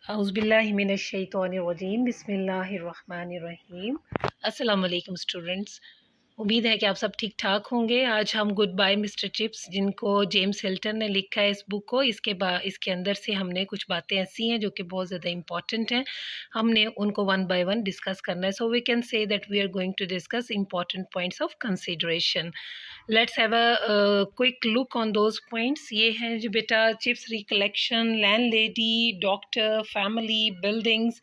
औज़ुबिल्लाहिमिनश्शैतानिर्रजीम बिस्मिल्लाहिर्रहमानिर्रहीम। अस्सलाम वालेकुम स्टूडेंट्स। उम्मीद है कि आप सब ठीक ठाक होंगे। आज हम गुड बाय मिस्टर चिप्स, जिनको जेम्स हिल्टन ने लिखा है इस बुक को, इसके अंदर से हमने कुछ बातें ऐसी हैं जो कि बहुत ज़्यादा इंपॉर्टेंट हैं, हमने उनको वन बाय वन डिस्कस करना है। So we can say that we are going to discuss important points of consideration. Let's have a quick look on those points. ये हैं जो बेटा Chips recollection, landlady, doctor, family, buildings,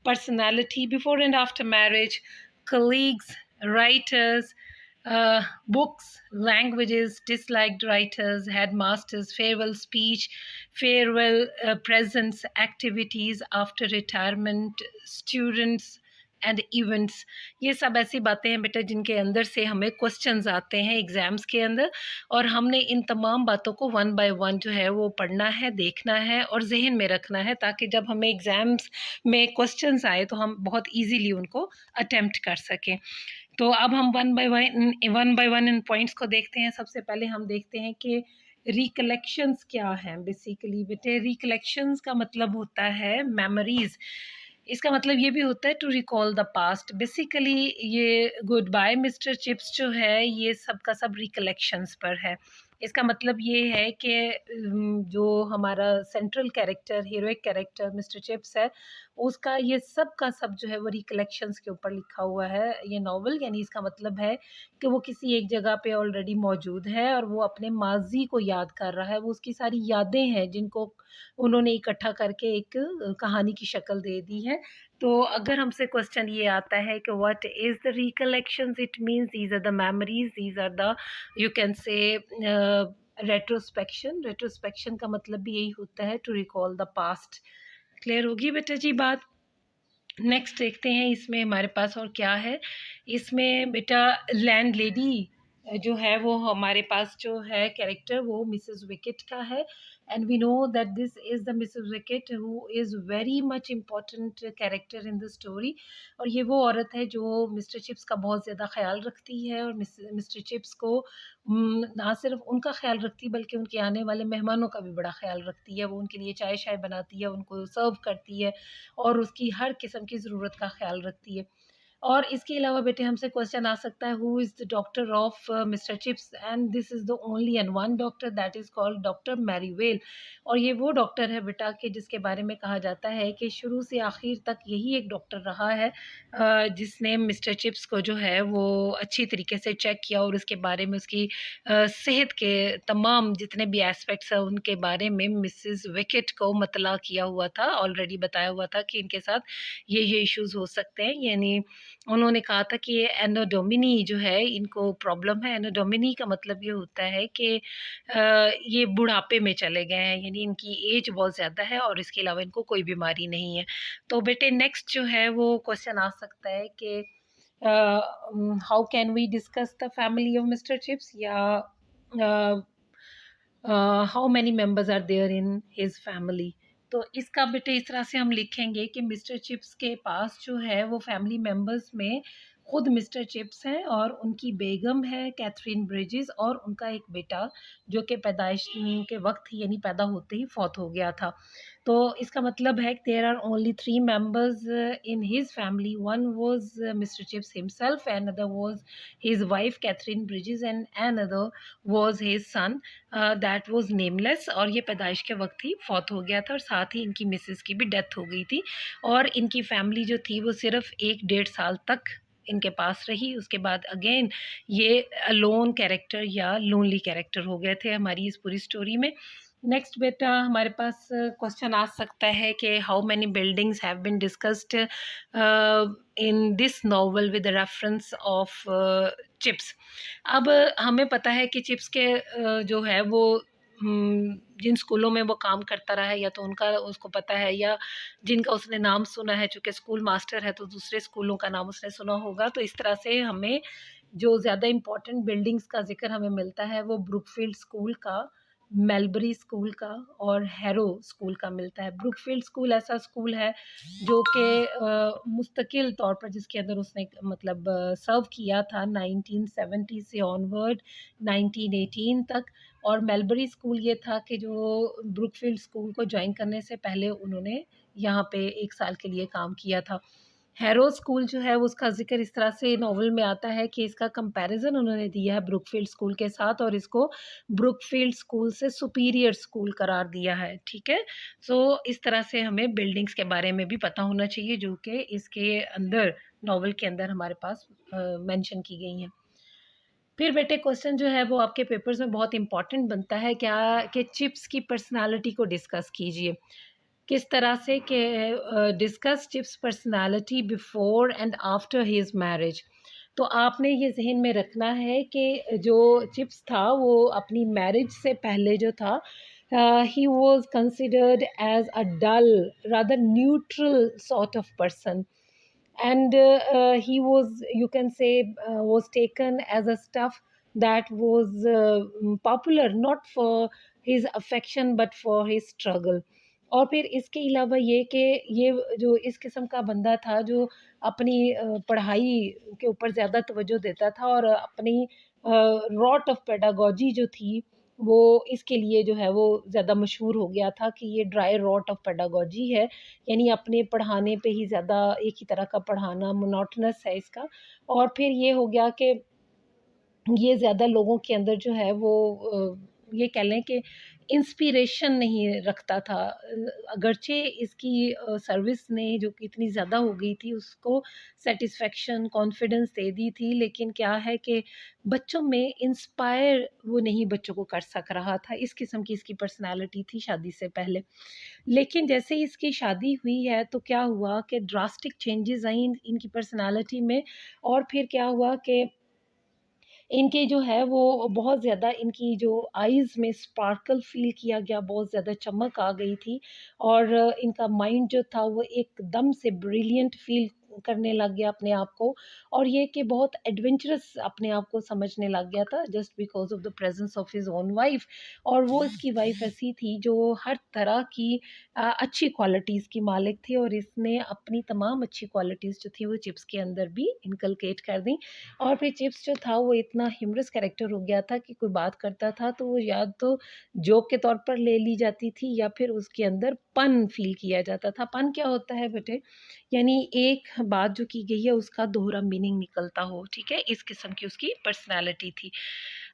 personality, before and after marriage, colleagues, writers, books, languages, disliked writers, headmasters, farewell speech, farewell presents, activities after retirement, students and events. ये सब ऐसी बातें हैं बेटा जिनके अंदर से हमें क्वेश्चंस आते हैं एग्ज़ाम्स के अंदर, और हमने इन तमाम बातों को वन बाय वन जो है वो पढ़ना है, देखना है और जहन में रखना है, ताकि जब हमें एग्ज़ाम्स में क्वेश्चंस आए तो हम बहुत इजीली उनको अटेम्प्ट कर सकें। तो अब हम one by one in points को देखते हैं। सबसे पहले हम देखते हैं कि रिकलेक्शंस क्या हैं। बेसिकली बेटे रिकलेक्शंस का मतलब होता है मेमोरीज। इसका मतलब ये भी होता है to recall the past. Basically ये गुड बाय मिस्टर चिप्स जो है ये सब का सब रिकलेक्शंस पर है। इसका मतलब ये है कि जो हमारा central character, heroic character mister chips है, उसका ये सब का सब जो है वो रिकलेक्शंस के ऊपर लिखा हुआ है ये नॉवल। यानी इसका मतलब है कि वो किसी एक जगह पे ऑलरेडी मौजूद है और वो अपने माजी को याद कर रहा है। वो उसकी सारी यादें हैं जिनको उन्होंने इकट्ठा करके एक कहानी की शक्ल दे दी है। तो अगर हमसे क्वेश्चन ये आता है कि what is the recollections, it means these are the memories, these are the you can say retrospection. Retrospection का मतलब भी यही होता है to recall the past. Clear होगी बेटा जी बात। नेक्स्ट देखते हैं इसमें हमारे पास और क्या है। इसमें बेटा लैंड लेडी जो है वो हमारे पास जो है कैरेक्टर वो मिसेस विकेट का है, and we know that this is the Mrs Wickett who is very much important character in the story. और ये वो औरत है जो मिस्टर चिप्स का बहुत ज़्यादा ख्याल रखती है और मिस्टर चिप्स को ना सिर्फ उनका ख्याल रखती बल्कि उनके आने वाले मेहमानों का भी बड़ा ख्याल रखती है। वो उनके लिए चाय शाय बनाती है, उनको सर्व करती है और उसकी हर किस्म की ज़रूरत का ख्याल रखती है। और इसके अलावा बेटे हमसे क्वेश्चन आ सकता है who is the doctor of mister Chips, and this is the only and one doctor that is called doctor Merivale. और ये वो डॉक्टर है बेटा कि जिसके बारे में कहा जाता है कि शुरू से आखिर तक यही एक डॉक्टर रहा है जिसने मिस्टर चिप्स को जो है वो अच्छी तरीके से चेक किया और उसके बारे में उसकी सेहत के तमाम जितने भी एस्पेक्ट्स हैं उनके बारे में मिसेस विकेट को मतला किया हुआ था, ऑलरेडी बताया हुआ था कि इनके साथ ये इश्यूज़ हो सकते हैं। यानी उन्होंने कहा था कि ये एनोडोमिनी जो है इनको प्रॉब्लम है। एनोडोमिनी का मतलब ये होता है कि ये बुढ़ापे में चले गए हैं, यानी इनकी एज बहुत ज़्यादा है और इसके अलावा इनको कोई बीमारी नहीं है। तो बेटे नेक्स्ट जो है वो क्वेश्चन आ सकता है कि how can we discuss the family of mister Chips, या how many members are there in his family. तो इसका बेटे इस तरह से हम लिखेंगे कि मिस्टर चिप्स के पास जो है वो फैमिली मेंबर्स में खुद मिस्टर चिप्स हैं और उनकी बेगम है कैथरीन ब्रिजेस और उनका एक बेटा जो कि पैदाइश के वक्त ही यानी पैदा होते ही फौत हो गया था। तो इसका मतलब है कि there are only 3 members in his family. One was mister Chips himself, another was his wife Katherine Bridges, and another was his son that was nameless. और ये पैदाइश के वक्त ही फौत हो गया था और साथ ही इनकी मिसेस की भी डेथ हो गई थी। और इनकी फैमिली जो थी वो सिर्फ 1 डेढ़ साल तक इनके पास रही। उसके बाद अगेन ये अलोन कैरेक्टर या लोनली कैरेक्टर हो गए थे हमारी इस पूरी स्टोरी में। नेक्स्ट बेटा हमारे पास क्वेश्चन आ सकता है कि how many buildings have been discussed in this novel with reference of Chips. अब हमें पता है कि चिप्स के जो है वो जिन स्कूलों में वो काम करता रहा है या तो उनका उसको पता है, या जिनका उसने नाम सुना है, चूँकि स्कूल मास्टर है तो दूसरे स्कूलों का नाम उसने सुना होगा। तो इस तरह से हमें जो ज़्यादा इम्पोर्टेंट बिल्डिंग्स का ज़िक्र हमें मिलता है वो ब्रुकफील्ड स्कूल का, मेलबरी स्कूल का और हैरो स्कूल का मिलता है। ब्रुकफील्ड स्कूल ऐसा स्कूल है जो कि मुस्तकिल तौर पर जिसके अंदर उसने मतलब सर्व किया था 1970 से ऑनवर्ड 1918 तक। और मेलबरी स्कूल ये था कि जो ब्रुकफील्ड स्कूल को जॉइन करने से पहले उन्होंने यहाँ पे 1 साल के लिए काम किया था। हैरो स्कूल जो है उसका ज़िक्र इस तरह से नॉवल में आता है कि इसका कंपैरिज़न उन्होंने दिया है ब्रुकफ़ील्ड स्कूल के साथ और इसको ब्रुकफ़ील्ड स्कूल से सुपीरियर स्कूल करार दिया है, ठीक है? सो इस तरह से हमें बिल्डिंग्स के बारे में भी पता होना चाहिए जो कि इसके अंदर नॉवल के अंदर हमारे पास मेंशन की गई हैं। फिर बेटे क्वेश्चन जो है वो आपके पेपर्स में बहुत इम्पोर्टेंट बनता है क्या कि चिप्स की पर्सनैलिटी को डिस्कस कीजिए। किस तरह से कि discuss chips personality before and after his marriage. तो आपने ये ज़हन में रखना है कि जो चिप्स था वो अपनी मैरिज से पहले जो था ही was considered as a dull rather neutral sort of person and he was, you can say, was taken as a stuff that was popular not for his affection but for his struggle. और फिर इसके अलावा ये कि ये जो इस किस्म का बंदा था जो अपनी पढ़ाई के ऊपर ज़्यादा तवज्जो देता था और अपनी रॉट ऑफ पेडागॉजी जो थी वो इसके लिए जो है वो ज़्यादा मशहूर हो गया था कि ये ड्राई रॉट ऑफ पेडागॉजी है, यानी अपने पढ़ाने पे ही ज़्यादा एक ही तरह का पढ़ाना मोनोटोनस है इसका। और फिर ये हो गया कि ये ज़्यादा लोगों के अंदर जो है वो ये कह लें कि इंस्पिरेशन नहीं रखता था। अगरचे इसकी सर्विस ने जो कि इतनी ज़्यादा हो गई थी उसको सैटिस्फैक्शन, कॉन्फिडेंस दे दी थी, लेकिन क्या है कि बच्चों में इंस्पायर वो नहीं बच्चों को कर सक रहा था। इस किस्म की इसकी पर्सनैलिटी थी शादी से पहले। लेकिन जैसे ही इसकी शादी हुई है तो क्या हुआ कि ड्रास्टिक चेंजेज़ आई इनकी पर्सनैलिटी में। और फिर क्या हुआ कि इनके जो है वो बहुत ज़्यादा इनकी जो आइज़ में स्पार्कल फ़ील किया गया, बहुत ज़्यादा चमक आ गई थी और इनका माइंड जो था वो एकदम से ब्रिलिएंट फ़ील करने लग गया अपने आप को। और ये कि बहुत एडवेंचरस अपने आप को समझने लग गया था just because of the presence of his own wife. और वो इसकी वाइफ़ ऐसी थी जो हर तरह की अच्छी क्वालिटीज़ की मालिक थी और इसने अपनी तमाम अच्छी क्वालिटीज़ जो थी वो चिप्स के अंदर भी इनकलकेट कर दी। और फिर चिप्स जो था वो इतना ह्यूमरस कैरेक्टर हो गया था कि कोई बात करता था तो वो या तो जोक के तौर पर ले ली जाती थी या फिर उसके अंदर पन फ़ील किया जाता था। पन क्या होता है बेटे? यानी एक बात जो की गई है उसका दोहरा मीनिंग निकलता हो, ठीक है? इस किस्म की उसकी पर्सनैलिटी थी।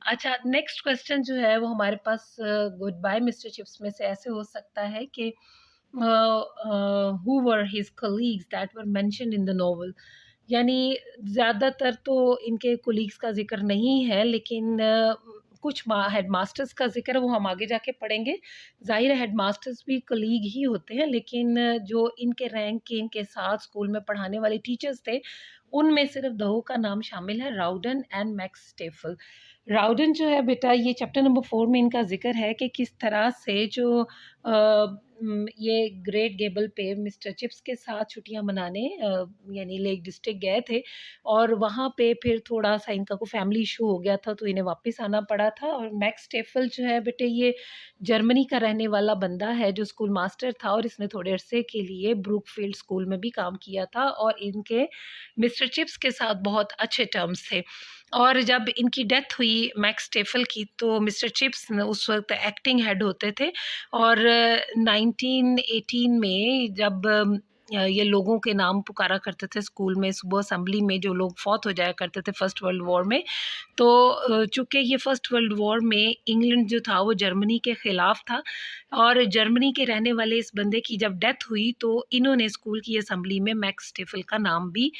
अच्छा, नेक्स्ट क्वेश्चन जो है वो हमारे पास गुड बाय मिस्टर चिप्स में से ऐसे हो सकता है कि who were his colleagues that were mentioned in the novel. यानी ज़्यादातर तो इनके कोलीग्स का ज़िक्र नहीं है, लेकिन कुछ हेडमास्टर्स का ज़िक्र वो हम आगे जाके पढ़ेंगे। ज़ाहिर है हेडमास्टर्स भी कलीग ही होते हैं, लेकिन जो इनके रैंक के इनके साथ स्कूल में पढ़ाने वाले टीचर्स थे, उनमें सिर्फ़ 2 का नाम शामिल है, राउडन एंड मैक्स स्टेफल। राउडन जो है बेटा ये चैप्टर नंबर 4 में इनका ज़िक्र है कि किस तरह से जो ये ग्रेट गेबल पे मिस्टर चिप्स के साथ छुट्टियाँ मनाने यानी लेक डिस्ट्रिक्ट गए थे और वहाँ पे फिर थोड़ा-सा इनका कोई फैमिली इश्यू हो गया था तो इन्हें वापस आना पड़ा था। और मैक्स स्टेफल जो है बेटे ये जर्मनी का रहने वाला बंदा है जो स्कूल मास्टर था और इसने थोड़े अरसे के लिए ब्रुकफील्ड स्कूल में भी काम किया था और इनके मिस्टर चिप्स के साथ बहुत अच्छे टर्म्स थे। और जब इनकी डेथ हुई मैक्स स्टेफल की तो मिस्टर चिप्स उस वक़्त एक्टिंग हेड होते थे और 1918 में जब ये लोगों के नाम पुकारा करते थे स्कूल में सुबह असेंबली में जो लोग फौत हो जाया करते थे फर्स्ट वर्ल्ड वॉर में। तो चूँकि ये फर्स्ट वर्ल्ड वॉर में इंग्लैंड जो था वो जर्मनी के ख़िलाफ़ था और जर्मनी के रहने वाले इस बंदे की जब डेथ हुई तो इन्होंने स्कूल की असेंबली में मैक्स स्टेफल का नाम भी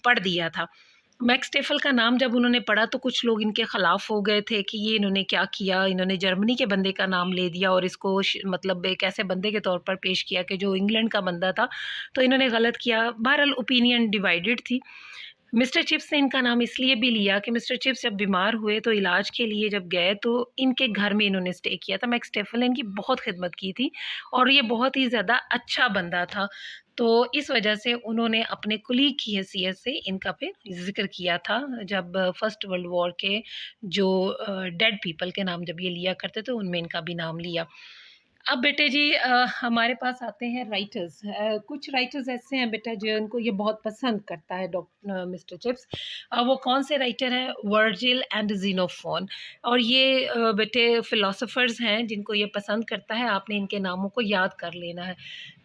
पढ़ दिया था। मैक्स स्टेफल का नाम जब उन्होंने पढ़ा तो कुछ लोग इनके ख़िलाफ़ हो गए थे कि ये इन्होंने क्या किया, इन्होंने जर्मनी के बंदे का नाम ले दिया और इसको मतलब एक ऐसे बंदे के तौर पर पेश किया कि जो इंग्लैंड का बंदा था, तो इन्होंने गलत किया। बहरहाल ओपिनियन डिवाइडेड थी। मिस्टर चिप्स ने इनका नाम इसलिए भी लिया कि मिस्टर चिप्स जब बीमार हुए तो इलाज के लिए जब गए तो इनके घर में इन्होंने स्टे किया था। मैक्स स्टेफल ने इनकी बहुत खिदमत की थी और ये बहुत ही ज़्यादा अच्छा बंदा था। तो इस वजह से उन्होंने अपने कुलीग की हैसियत से इनका फिर ज़िक्र किया था जब फर्स्ट वर्ल्ड वॉर के जो डेड पीपल के नाम जब ये लिया करते थे उनमें इनका भी नाम लिया। अब बेटे जी हमारे पास आते हैं राइटर्स। कुछ राइटर्स ऐसे हैं बेटा जो उनको ये बहुत पसंद करता है डॉक्टर मिस्टर चिप्स। वो कौन से राइटर हैं? Virgil and Xenophon. और ये बेटे फिलोसोफर्स हैं जिनको ये पसंद करता है। आपने इनके नामों को याद कर लेना है।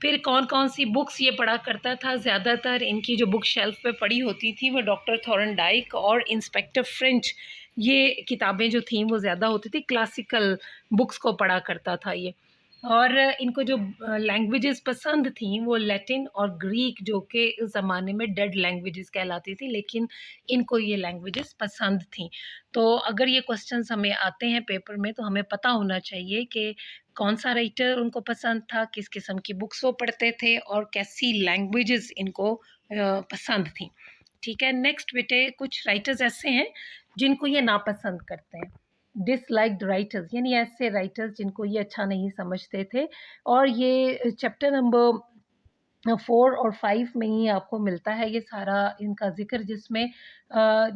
फिर कौन कौन सी बुक्स ये पढ़ा करता था? ज़्यादातर इनकी जो बुक शेल्फ पे पड़ी होती थी वो डॉक्टर थॉर्नडाइक और इंस्पेक्टर फ्रेंच, ये किताबें जो थीं वो ज़्यादा होती थी। क्लासिकल बुक्स को पढ़ा करता था ये। और इनको जो लैंग्वेजेस पसंद थीं वो लैटिन और ग्रीक, जो कि उस ज़माने में डेड लैंग्वेजेस कहलाती थी, लेकिन इनको ये लैंग्वेजेस पसंद थीं। तो अगर ये क्वेश्चंस हमें आते हैं पेपर में तो हमें पता होना चाहिए कि कौन सा राइटर उनको पसंद था, किस किस्म की बुक्स वो पढ़ते थे और कैसी लैंग्वेजेस इनको पसंद थीं। ठीक है, नेक्स्ट बेटे कुछ राइटर्स ऐसे हैं जिनको ये नापसंद करते हैं। डिसलाइक्ड राइटर्स, यानी ऐसे राइटर्स जिनको ये अच्छा नहीं समझते थे। और ये चैप्टर नंबर 4 और 5 में ही आपको मिलता है ये सारा इनका ज़िक्र, जिसमें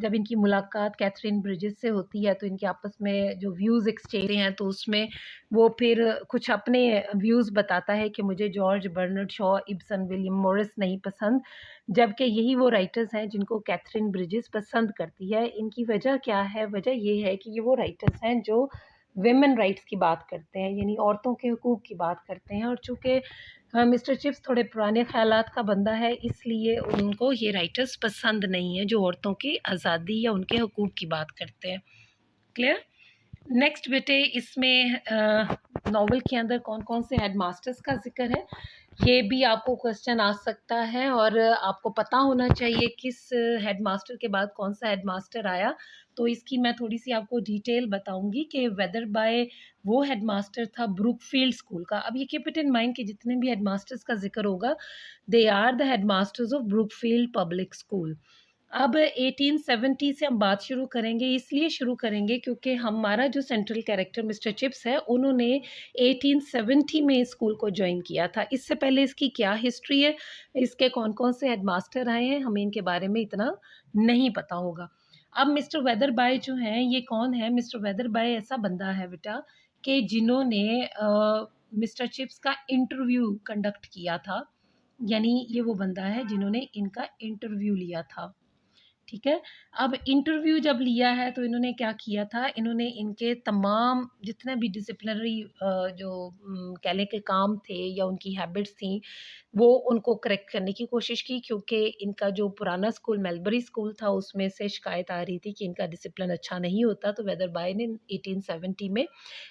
जब इनकी मुलाकात कैथरीन ब्रिजेस से होती है तो इनके आपस में जो व्यूज़ एक्सचेंज हैं तो उसमें वो फिर कुछ अपने व्यूज़ बताता है कि मुझे George Bernard Shaw, Ibsen, William Morris नहीं पसंद, जबकि यही वो राइटर्स हैं जिनको कैथरीन ब्रिजेस पसंद करती है। इनकी वजह क्या है? वजह ये है कि ये वो राइटर्स हैं जो विमेन राइट्स की बात करते हैं, यानी औरतों के हकूक़ की बात करते हैं। और चूँकि मिस्टर चिप्स थोड़े पुराने ख़यालात का बंदा है, इसलिए उनको ये राइटर्स पसंद नहीं है जो औरतों की आज़ादी या उनके हकूक़ की बात करते हैं। क्लियर? नेक्स्ट बेटे इसमें नॉवल के अंदर कौन-कौन से हेडमास्टर्स का ज़िक्र है, ये भी आपको क्वेश्चन आ सकता है। और आपको पता होना चाहिए किस हेडमास्टर के बाद कौन सा हेडमास्टर आया। तो इसकी मैं थोड़ी-सी आपको डिटेल बताऊँगी कि वेदर बाय वो हेडमास्टर था ब्रुकफील्ड स्कूल का। अब ये कीप इट इन माइंड कि जितने भी हेडमास्टर्स का ज़िक्र होगा, they are the headmasters of Brookfield public school. अब 1870 से हम बात शुरू करेंगे, इसलिए शुरू करेंगे क्योंकि हमारा जो सेंट्रल कैरेक्टर मिस्टर चिप्स है, उन्होंने 1870 में स्कूल को जॉइन किया था। इससे पहले इसकी क्या हिस्ट्री है, इसके कौन-कौन से हेडमास्टर आए हैं, हमें इनके बारे में इतना नहीं पता होगा। अब मिस्टर वेदरबाय जो हैं, ये कौन है? मिस्टर वेदरबाय ऐसा बंदा है बेटा कि जिन्होंने मिस्टर चिप्स का इंटरव्यू कंडक्ट किया था, यानी ये वो बंदा है जिन्होंने इनका इंटरव्यू लिया था। ठीक है? अब इंटरव्यू जब लिया है तो इन्होंने क्या किया था, इन्होंने इनके तमाम जितने भी डिसिप्लिनरी जो कह लें कि काम थे या उनकी हैबिट्स थी, वो उनको करेक्ट करने की कोशिश की, क्योंकि इनका जो पुराना स्कूल मेलबरी स्कूल था उसमें से शिकायत आ रही थी कि इनका डिसिप्लिन अच्छा नहीं होता। तो वेदरबाय ने 1870 में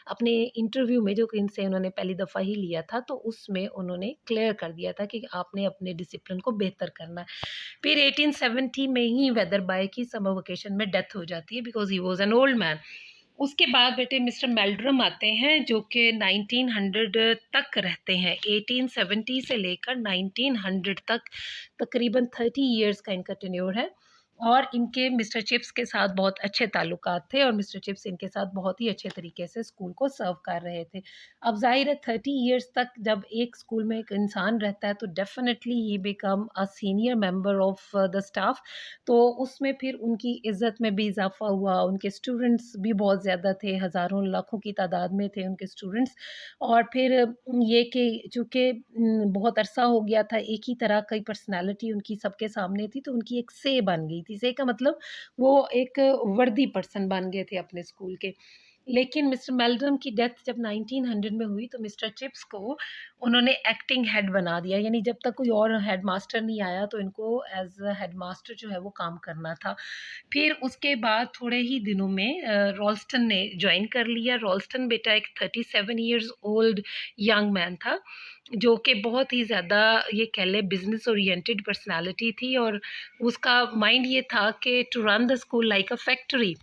अपने इंटरव्यू में, जो कि इनसे उन्होंने पहली दफ़ा ही लिया था, तो उसमें उन्होंने क्लियर कर दिया था कि आपने अपने डिसिप्लिन को बेहतर करना है। फिर 1870 में ही वेदरबाय की समर वेकेशन में डेथ हो जाती है, because he was an old man. उसके बाद बेटे मिस्टर मेल्ड्रम आते हैं जो कि 1900 तक रहते हैं। 1870 से लेकर 1900 तक तकरीबन 30 इयर्स का इनका टेन्योर है। और इनके मिस्टर चिप्स के साथ बहुत अच्छे ताल्लुकात थे और मिस्टर चिप्स इनके साथ बहुत ही अच्छे तरीके से स्कूल को सर्व कर रहे थे। अब ज़ाहिर है 30 इयर्स तक जब एक स्कूल में एक इंसान रहता है तो definitely he become a senior member of the staff. तो उसमें फिर उनकी इज़्ज़त में भी इज़ाफ़ा हुआ, उनके स्टूडेंट्स भी बहुत ज़्यादा थे, हज़ारों लाखों की तादाद में थे उनके स्टूडेंट्स। और फिर ये कि चूँकि बहुत अरसा हो गया था, एक ही तरह की पर्सनैलिटी उनकी सबके सामने थी, तो उनकी एक से बन गई थी। से का मतलब वो एक वर्दी पर्सन बन गए थे अपने स्कूल के। लेकिन मिस्टर मेल्ड्रम की डेथ जब 1900 में हुई तो मिस्टर चिप्स को उन्होंने एक्टिंग हेड बना दिया, यानी जब तक कोई और हेडमास्टर नहीं आया तो इनको एज़ अ हेडमास्टर जो है वो काम करना था। फिर उसके बाद थोड़े ही दिनों में रॉल्स्टन ने जॉइन कर लिया। रॉल्स्टन बेटा एक 37 इयर्स ओल्ड यंग मैन था, जो कि बहुत ही ज़्यादा ये कह लें बिज़नेस ओरिएंटेड पर्सनैलिटी थी। और उसका माइंड ये था कि to run the school like a factory,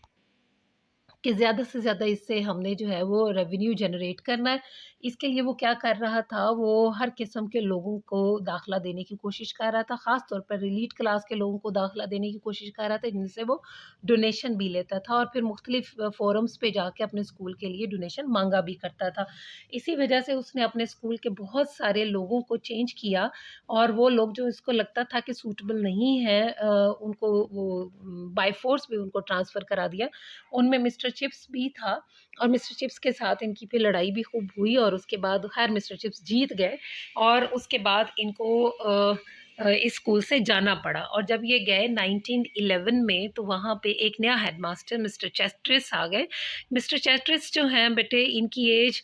कि ज़्यादा से ज़्यादा इससे हमने जो है वो रेवेन्यू जनरेट करना है। इसके लिए वो क्या कर रहा था, वो हर किस्म के लोगों को दाखिला देने की कोशिश कर रहा था, ख़ास तौर पर एलीट क्लास के लोगों को दाखिला देने की कोशिश कर रहा था, जिनसे वो डोनेशन भी लेता था और फिर मुख्तलिफ फ़ोरम्स पे जाके अपने स्कूल के लिए डोनेशन माँगा भी करता था। इसी वजह से उसने अपने स्कूल के बहुत सारे लोगों को चेंज किया और वो लोग जो इसको लगता था कि सूटेबल नहीं है, उनको वो बाय फ़ोर्स भी उनको ट्रांसफ़र करा दिया। उनमें मिस्टर चिप्स भी था और मिस्टर चिप्स के साथ इनकी फिर लड़ाई भी खूब हुई और उसके बाद खैर मिस्टर चिप्स जीत गए और उसके बाद इनको इस स्कूल से जाना पड़ा। और जब ये गए 1911 में तो वहाँ पे एक नया हेडमास्टर मिस्टर चेस्ट्रिस आ गए। मिस्टर चेस्ट्रिस जो हैं बेटे, इनकी एज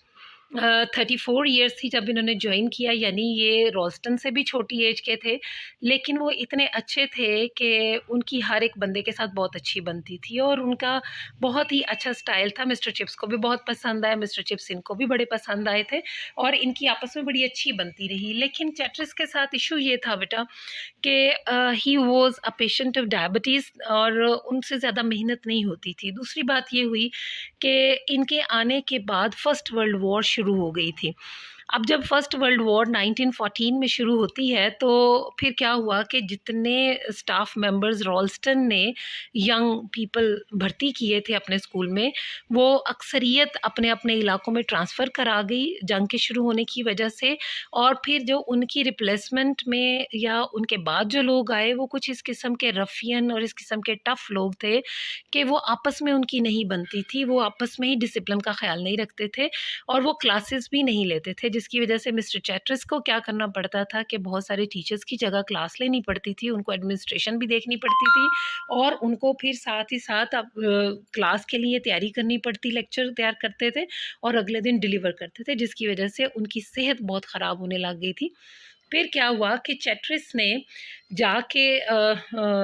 34 ईयर्स थी जब इन्होंने ज्वाइन किया, यानी ये रॉल्स्टन से भी छोटी एज के थे, लेकिन वो इतने अच्छे थे कि उनकी हर एक बंदे के साथ बहुत अच्छी बनती थी और उनका बहुत ही अच्छा स्टाइल था। मिस्टर चिप्स को भी बहुत पसंद आया, मिस्टर चिप्स इनको भी बड़े पसंद आए थे और इनकी आपस में बड़ी अच्छी बनती रही। लेकिन चैट्रिस के साथ इशू ये था बेटा कि he was a patient of diabetes और उनसे ज़्यादा मेहनत नहीं होती थी। दूसरी बात ये हुई कि इनके आने के बाद फर्स्ट वर्ल्ड वॉर शुरू हो गई थी। अब जब फर्स्ट वर्ल्ड वॉर 1914 में शुरू होती है तो फिर क्या हुआ कि जितने स्टाफ मेंबर्स रॉल्स्टन ने यंग पीपल भर्ती किए थे अपने स्कूल में, वो अक्सरियत अपने अपने इलाकों में ट्रांसफ़र करा गई जंग के शुरू होने की वजह से। और फिर जो उनकी रिप्लेसमेंट में या उनके बाद जो लोग आए वो कुछ इस किस्म के रफ़ियन और इस किस्म के टफ़ लोग थे कि वो आपस में उनकी नहीं बनती थी, वो आपस में ही डिसिप्लिन का ख्याल नहीं रखते थे और वो क्लासेस भी नहीं लेते थे, जिसकी वजह से मिस्टर चैट्रिस को क्या करना पड़ता था कि बहुत सारे टीचर्स की जगह क्लास लेनी पड़ती थी, उनको एडमिनिस्ट्रेशन भी देखनी पड़ती थी और उनको फिर साथ ही साथ अब क्लास के लिए तैयारी करनी पड़ती, लेक्चर तैयार करते थे और अगले दिन डिलीवर करते थे, जिसकी वजह से उनकी सेहत बहुत ख़राब होने लग गई थी। फिर क्या हुआ कि चैट्रिस ने जाके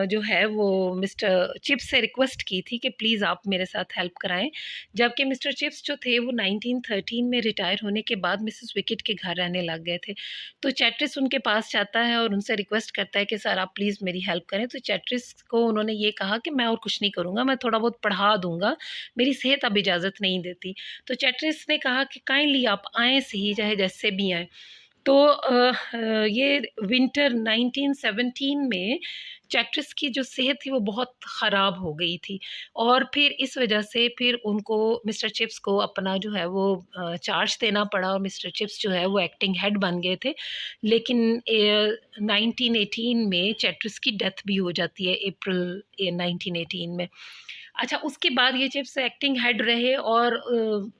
जो है वो मिस्टर चिप्स से रिक्वेस्ट की थी कि प्लीज़ आप मेरे साथ हेल्प कराएं, जबकि मिस्टर चिप्स जो थे वो 1913 में रिटायर होने के बाद मिसेस विकेट के घर रहने लग गए थे। तो चैट्रिस उनके पास जाता है और उनसे रिक्वेस्ट करता है कि सर आप प्लीज़ मेरी हेल्प करें। तो चैट्रिस को उन्होंने ये कहा कि मैं और कुछ नहीं करूँगा, मैं थोड़ा बहुत पढ़ा दूँगा, मेरी सेहत अब इजाज़त नहीं देती। तो चैट्रिस ने कहा कि काइंडली आप आएँ सही, चाहे जैसे भी आएँ। तो ये विंटर 1917 में चैट्रिस की जो सेहत थी वो बहुत ख़राब हो गई थी और फिर इस वजह से फिर उनको मिस्टर चिप्स को अपना जो है वो चार्ज देना पड़ा और मिस्टर चिप्स जो है वो एक्टिंग हेड बन गए थे। लेकिन 1918 में चैट्रिस की डेथ भी हो जाती है, अप्रैल 1918 में। अच्छा, उसके बाद ये चिप्स एक्टिंग हेड रहे और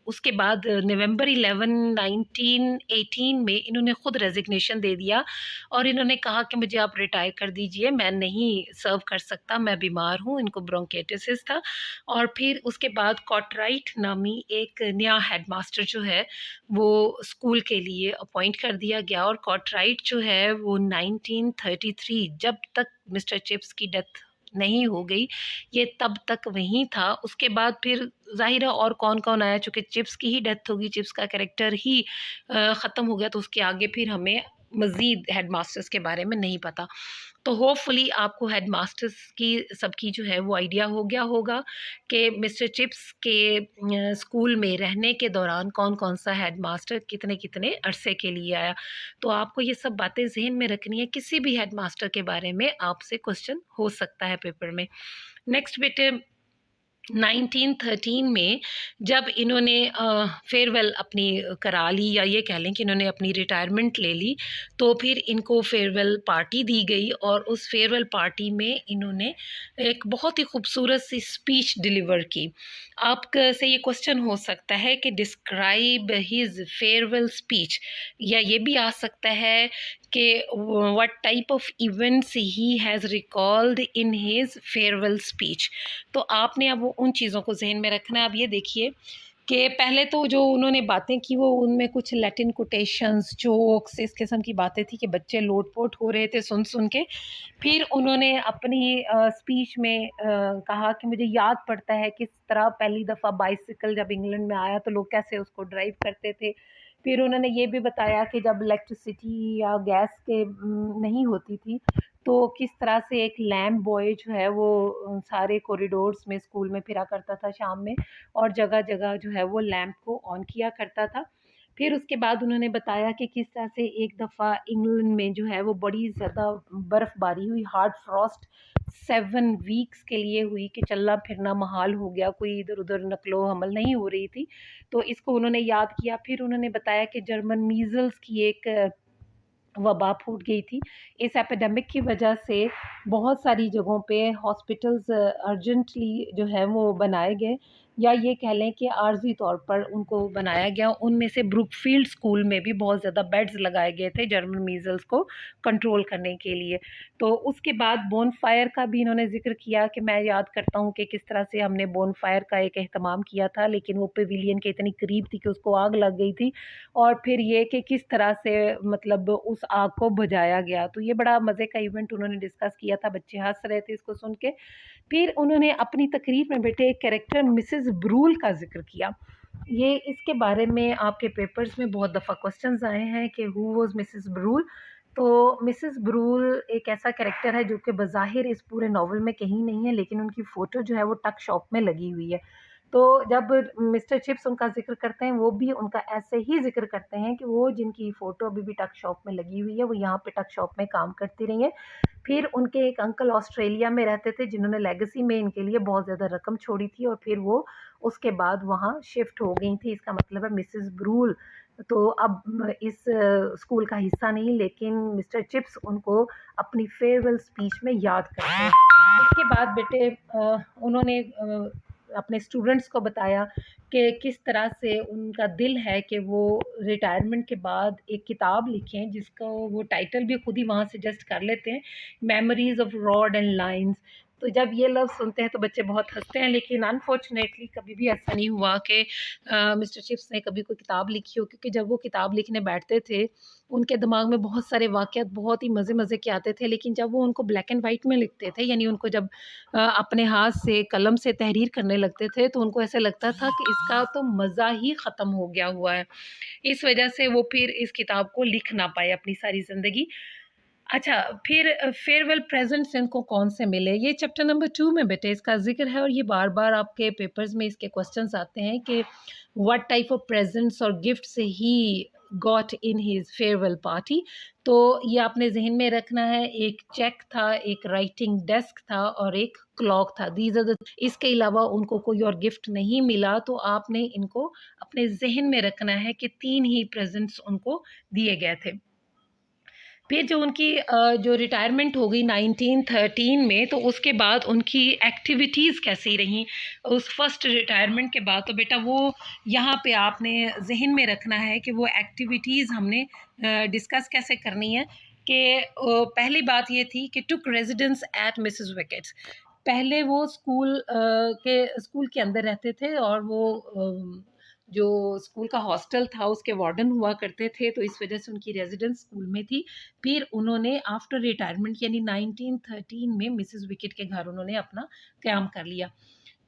उसके बाद नवंबर 11 1918 में इन्होंने खुद रेजिग्नेशन दे दिया और इन्होंने कहा कि मुझे आप रिटायर कर दीजिए, मैं नहीं सर्व कर सकता, मैं बीमार हूँ, इनको ब्रोंकाइटिस था। और फिर उसके बाद कॉटराइट नामी एक नया हेडमास्टर जो है वो स्कूल के लिए अपॉइंट कर दिया गया और कॉटराइट जो है वो 1933 जब तक मिस्टर चिप्स की डेथ नहीं हो गई, ये तब तक वहीं था। उसके बाद फिर ज़ाहिर है और कौन-कौन आया, चूँकि चिप्स की ही डेथ होगी, चिप्स का कैरेक्टर ही ख़त्म हो गया, तो उसके आगे फिर हमें मज़ीद हेडमास्टर्स के बारे में नहीं पता। तो होपफुली आपको हेडमास्टर्स की सबकी जो है वो आइडिया हो गया होगा कि मिस्टर चिप्स के स्कूल में रहने के दौरान कौन-कौन सा हेडमास्टर कितने-कितने अरसे के लिए आया। तो आपको ये सब बातें ज़हन में रखनी है, किसी भी हेडमास्टर के बारे में आपसे क्वेश्चन हो सकता है पेपर में। नेक्स्ट बेटे, 1913 में जब इन्होंने फेयरवेल अपनी करा ली या ये कह लें कि इन्होंने अपनी रिटायरमेंट ले ली, तो फिर इनको फेयरवेल पार्टी दी गई और उस फेयरवेल पार्टी में इन्होंने एक बहुत ही खूबसूरत सी स्पीच डिलीवर की। आपका से ये क्वेश्चन हो सकता है कि डिस्क्राइब हिज फेयरवेल स्पीच, या ये भी आ सकता है कि what type of events he has recalled in his farewell speech. तो आपने अब उन चीज़ों को ज़हन में रखना है। अब ये देखिए कि पहले तो जो उन्होंने बातें की वो उनमें कुछ लैटिन कोटेशंस, जोक्स, इस किस्म की बातें थी कि बच्चे लोट-पोट हो रहे थे सुन-सुन के। फिर उन्होंने अपनी स्पीच में कहा कि मुझे याद पड़ता है किस तरह पहली दफ़ा बाइसिकल जब इंग्लैंड में आया तो लोग कैसे उसको ड्राइव करते थे। फिर उन्होंने ये भी बताया कि जब इलेक्ट्रिसिटी या गैस के नहीं होती थी तो किस तरह से एक लैम्प बॉय जो है वो सारे कॉरिडोर्स में स्कूल में फिरा करता था शाम में और जगह-जगह जो है वो लैंप को ऑन किया करता था। फिर उसके बाद उन्होंने बताया कि किस तरह से एक दफ़ा इंग्लैंड में जो है वो बड़ी ज़्यादा बर्फ़बारी हुई, हार्ड फ्रॉस्ट 7 वीक्स के लिए हुई कि चलना-फिरना मुहाल हो गया, कोई इधर-उधर नक़लो-हमल नहीं हो रही थी। तो इसको उन्होंने याद किया। फिर उन्होंने बताया कि जर्मन मीज़ल्स की एक वबा फूट गई थी। इस एपिडेमिक की वजह से बहुत सारी जगहों पे हॉस्पिटल्स अर्जेंटली जो है वो बनाए गए या ये कह लें कि आर्जी तौर पर उनको बनाया गया। उनमें से ब्रुकफील्ड स्कूल में भी बहुत ज़्यादा बेड्स लगाए गए थे जर्मन मीज़ल्स को कंट्रोल करने के लिए। तो उसके बाद बोनफायर का भी इन्होंने ज़िक्र किया कि मैं याद करता हूँ कि किस तरह से हमने बोनफायर का एक एहतमाम किया था, लेकिन वो पेविलियन के इतनी करीब थी कि उसको आग लग गई थी, और फिर ये कि किस तरह से मतलब उस आग को बुझाया गया। तो ये बड़ा मज़े का इवेंट उन्होंने डिस्कस किया था, बच्चे हंस रहे थे इसको सुन के। फिर उन्होंने अपनी तकरीर में बेटे एक कैरेक्टर मिसेस ब्रूल का ज़िक्र किया। ये इसके बारे में आपके पेपर्स में बहुत दफ़ा क्वेश्चंस आए हैं कि हु वाज़ मिसेस ब्रूल। तो मिसेस ब्रूल एक ऐसा कैरेक्टर है जो कि बज़ाहिर इस पूरे नॉवल में कहीं नहीं है, लेकिन उनकी फ़ोटो जो है वो टक शॉप में लगी हुई है। तो जब मिस्टर चिप्स उनका ज़िक्र करते हैं, वो भी उनका ऐसे ही ज़िक्र करते हैं कि वो जिनकी फ़ोटो अभी भी टक शॉप में लगी हुई है, वो यहाँ पे टक शॉप में काम करती रही हैं। फिर उनके एक अंकल ऑस्ट्रेलिया में रहते थे, जिन्होंने लेगेसी में इनके लिए बहुत ज़्यादा रकम छोड़ी थी, और फिर वो उसके बाद वहाँ शिफ्ट हो गई थी। इसका मतलब है मिसेस ब्रूल तो अब इस स्कूल का हिस्सा नहीं, लेकिन मिस्टर चिप्स उनको अपनी फेयरवेल स्पीच में याद करते हैं। उसके बाद बेटे उन्होंने अपने स्टूडेंट्स को बताया कि किस तरह से उनका दिल है कि वो रिटायरमेंट के बाद एक किताब लिखें, जिसका वो टाइटल भी खुद ही वहाँ सजेस्ट कर लेते हैं, memories of rod and lines. तो जब ये लफ्ज़ सुनते हैं तो बच्चे बहुत हंसते हैं, लेकिन अनफॉर्चुनेटली कभी भी ऐसा नहीं हुआ कि मिस्टर चिप्स ने कभी कोई किताब लिखी हो, क्योंकि जब वो किताब लिखने बैठते थे उनके दिमाग में बहुत सारे वाक़यात बहुत ही मज़े-मज़े के आते थे, लेकिन जब वो उनको ब्लैक एंड वाइट में लिखते थे, यानी उनको जब अपने हाथ से कलम से तहरीर करने लगते थे, तो उनको ऐसा लगता था कि इसका तो मज़ा ही ख़त्म हो गया हुआ है। इस वजह से वो फिर इस किताब को लिख ना पाए अपनी सारी ज़िंदगी। अच्छा, फिर फेयरवेल प्रेज़ेंट्स इनको कौन से मिले? ये चैप्टर नंबर 2 में बेटे इसका ज़िक्र है, और ये बार-बार आपके पेपर्स में इसके क्वेश्चन्स आते हैं कि व्हाट टाइप ऑफ प्रेज़ेंट्स और gifts he got in his farewell party. तो ये आपने ज़हन में रखना है, एक चेक था, एक राइटिंग डेस्क था और एक क्लॉक था। दीज़ आर द इसके अलावा उनको कोई और गिफ्ट नहीं मिला, तो आपने इनको अपने ज़हन में रखना है कि 3 ही प्रेज़ेंट्स उनको दिए गए थे। फिर जो उनकी जो रिटायरमेंट हो गई 1913 में, तो उसके बाद उनकी एक्टिविटीज़ कैसी रहीं उस फर्स्ट रिटायरमेंट के बाद। तो बेटा वो यहाँ पे आपने जहन में रखना है कि वो एक्टिविटीज़ हमने डिस्कस कैसे करनी है। कि पहली बात ये थी कि टुक रेजिडेंस एट मिसेस विकेट्स। पहले वो स्कूल के अंदर रहते थे, और वो जो स्कूल का हॉस्टल था उसके वार्डन हुआ करते थे, तो इस वजह से उनकी रेजिडेंस स्कूल में थी। फिर उन्होंने आफ्टर रिटायरमेंट यानी 1913 में मिसेस विकेट के घर उन्होंने अपना क़याम कर लिया।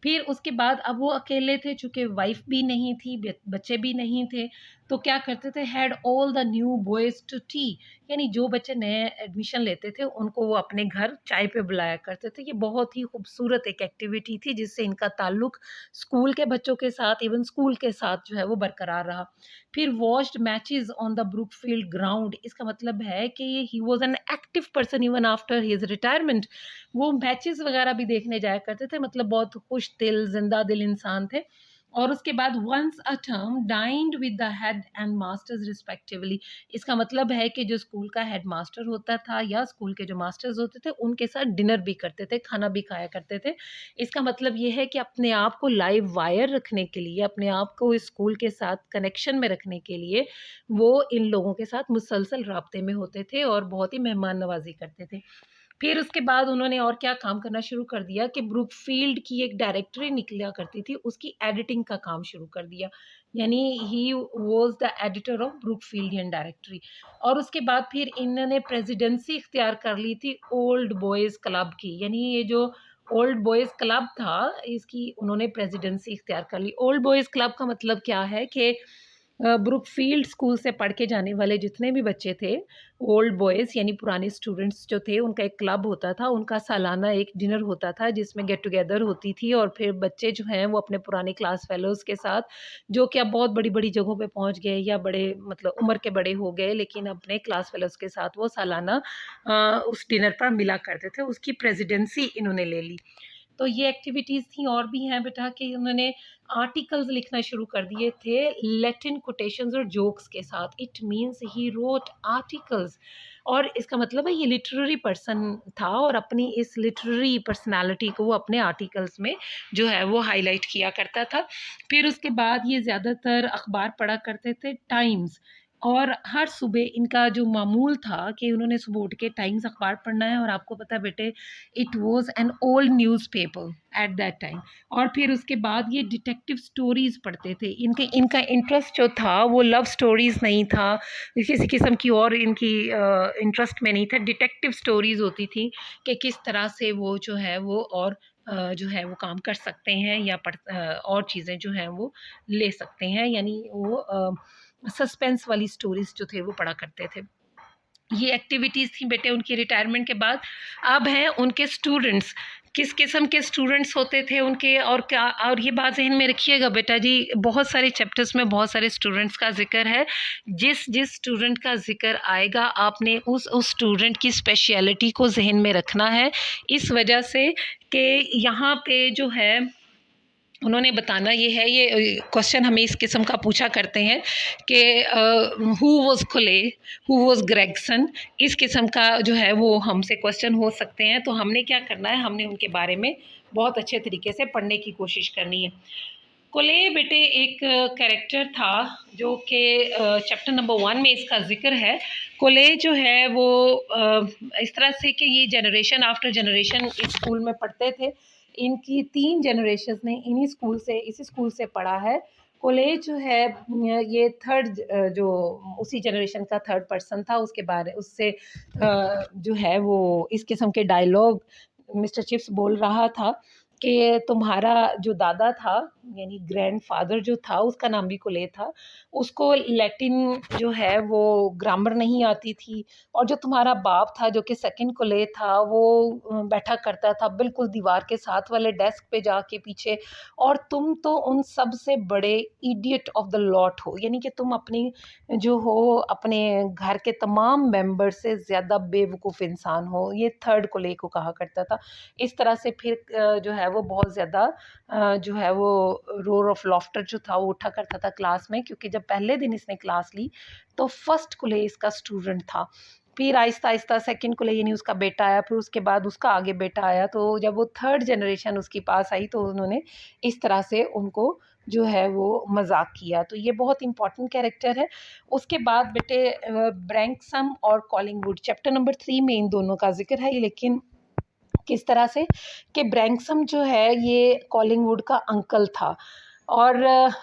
फिर उसके बाद अब वो अकेले थे, चूँकि वाइफ़ भी नहीं थी, बच्चे भी नहीं थे, तो क्या करते थे, had all the new boys to tea, यानी जो बच्चे नए एडमिशन लेते थे उनको वो अपने घर चाय पे बुलाया करते थे। ये बहुत ही खूबसूरत एक एक्टिविटी थी, जिससे इनका ताल्लुक स्कूल के बच्चों के साथ, इवन स्कूल के साथ जो है वो बरकरार रहा। फिर watched matches on the Brookfield ground, इसका मतलब है कि he was an active person even after his retirement. वो मैचेस वगैरह भी देखने जाया करते थे, मतलब बहुत खुश दिल, ज़िंदा दिल इंसान थे। और उसके बाद once a term dined with the head and masters respectively, इसका मतलब है कि जो स्कूल का हेड मास्टर होता था या स्कूल के जो मास्टर्स होते थे, उनके साथ डिनर भी करते थे, खाना भी खाया करते थे। इसका मतलब ये है कि अपने आप को लाइव वायर रखने के लिए, अपने आप को इस स्कूल के साथ कनेक्शन में रखने के लिए, वो इन लोगों के साथ मुसलसल राब्ते में होते थे और बहुत ही मेहमान नवाज़ी करते थे। फिर उसके बाद उन्होंने और क्या काम करना शुरू कर दिया कि ब्रुकफील्ड की एक डायरेक्टरी निकला करती थी, उसकी एडिटिंग का काम शुरू कर दिया। यानी he was the editor of Brookfieldian directory. और उसके बाद फिर इन्होंने प्रेज़िडेंसी इख्तियार कर ली थी ओल्ड बॉयज़ क्लब की, यानी ये जो ओल्ड बॉयज़ क्लब था, इसकी उन्होंने प्रेज़िडेंसी इख्तियार कर ली। ओल्ड बॉयज़ क्लब का मतलब क्या है कि ब्रुकफील्ड स्कूल से पढ़ के जाने वाले जितने भी बच्चे थे, ओल्ड बॉयज़ यानी पुराने स्टूडेंट्स जो थे, उनका एक क्लब होता था, उनका सालाना एक डिनर होता था जिसमें गेट टुगेदर होती थी, और फिर बच्चे जो हैं वो अपने पुराने क्लास फेलोज़ के साथ, जो कि अब बहुत बड़ी-बड़ी जगहों पे पहुँच गए या बड़े मतलब उम्र के बड़े हो गए, लेकिन अपने क्लास फेलोज़ के साथ वो सालाना उस डिनर पर मिला करते थे, उसकी प्रेज़िडेंसी इन्होंने ले ली। तो ये एक्टिविटीज़ थी और भी हैं बेटा कि उन्होंने आर्टिकल्स लिखना शुरू कर दिए थे लैटिन कोटेशंस और जोक्स के साथ। It means he wrote articles, और इसका मतलब है ये लिटरेरी पर्सन था और अपनी इस लिटरेरी पर्सनालिटी को वो अपने आर्टिकल्स में जो है वो हाईलाइट किया करता था। फिर उसके बाद ये ज़्यादातर अखबार पढ़ा करते थे, टाइम्स, और हर सुबह इनका जो मामूल था कि उन्होंने सुबह उठ के टाइम्स अखबार पढ़ना है। और आपको पता है बेटे, it was an old newspaper at that time. और फिर उसके बाद ये डिटेक्टिव स्टोरीज़ पढ़ते थे। इनका इंटरेस्ट जो था वो लव स्टोरीज़ नहीं था, किसी किस्म की और इनकी इंटरेस्ट में नहीं था। डिटेक्टिव स्टोरीज़ होती थी कि किस तरह से वो जो है वो और जो है वो काम कर सकते हैं या और चीज़ें जो हैं वो ले सकते हैं, यानी वो सस्पेंस वाली स्टोरीज जो थे वो पढ़ा करते थे। ये एक्टिविटीज़ थी बेटे उनकी रिटायरमेंट के बाद। अब हैं उनके स्टूडेंट्स, किस किस्म के स्टूडेंट्स होते थे उनके, और क्या, और ये बात ज़हन में रखिएगा बेटा जी, बहुत सारे चैप्टर्स में बहुत सारे स्टूडेंट्स का जिक्र है। जिस जिस स्टूडेंट का जिक्र आएगा आपने उस स्टूडेंट की स्पेशलिटी को जहन में रखना है, इस वजह से कि यहाँ पे जो है उन्होंने बताना ये है, ये क्वेश्चन हमें इस किस्म का पूछा करते हैं कि हु वाज कोले, हु वाज ग्रेगसन, इस किस्म का जो है वो हमसे क्वेश्चन हो सकते हैं। तो हमने क्या करना है, हमने उनके बारे में बहुत अच्छे तरीके से पढ़ने की कोशिश करनी है। कोले बेटे एक कैरेक्टर था जो कि चैप्टर नंबर 1 में इसका जिक्र है। कोले जो है वो इस तरह से कि ये जनरेशन आफ्टर जनरेशन इस स्कूल में पढ़ते थे। इनकी 3 जनरेशन ने इसी स्कूल से पढ़ा है। कोले जो है ये थर्ड जो उसी जनरेशन का थर्ड पर्सन था। उसके बारे उससे जो है वो इस किस्म के डायलॉग मिस्टर चिप्स बोल रहा था कि तुम्हारा जो दादा था यानी ग्रैंडफादर जो था उसका नाम भी कोले था, उसको लैटिन जो है वो ग्रामर नहीं आती थी, और जो तुम्हारा बाप था जो कि सेकंड कोले था वो बैठा करता था बिल्कुल दीवार के साथ वाले डेस्क पे जाके पीछे, और तुम तो उन सब से बड़े इडियट ऑफ द लॉट हो, यानी कि तुम अपनी जो हो अपने घर के तमाम मेंबर से ज़्यादा बेवकूफ़ इंसान हो। ये थर्ड कोले को कहा करता था। इस तरह से फिर जो है वो बहुत ज़्यादा जो है वो रोर ऑफ लॉफ्टर जो था वो उठा करता था क्लास में, क्योंकि जब पहले दिन इसने क्लास ली तो फर्स्ट कुले इसका स्टूडेंट था। फिर आहिस्ता आहिस्ता सेकंड कुले यानी उसका बेटा आया, फिर उसके बाद उसका आगे बेटा आया। तो जब वो थर्ड जनरेशन उसके पास आई तो उन्होंने इस तरह से उनको जो है वो मजाक किया। तो ये बहुत इंपॉर्टेंट कैरेक्टर है। उसके बाद बेटे ब्रैंकसम और कॉलिंगवुड चैप्टर नंबर 3 में इन दोनों का जिक्र है, लेकिन किस तरह से कि ब्रैंकसम जो है ये कॉलिंगवुड का अंकल था। और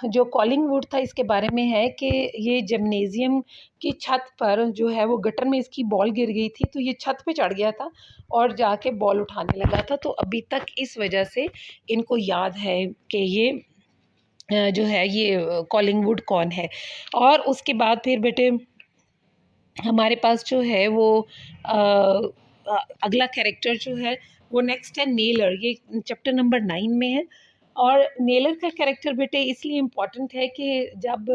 जो कॉलिंगवुड था इसके बारे में है कि ये जिम्नेज़ियम की छत पर जो है वो गटर में इसकी बॉल गिर गई थी, तो ये छत पे चढ़ गया था और जाके बॉल उठाने लगा था। तो अभी तक इस वजह से इनको याद है कि ये जो है ये कॉलिंगवुड कौन है। और उसके बाद फिर बेटे हमारे पास जो है वो अगला कैरेक्टर जो है वो नेक्स्ट है नेलर। ये चैप्टर नंबर 9 में है। और नेलर का कैरेक्टर बेटे इसलिए इम्पॉर्टेंट है कि जब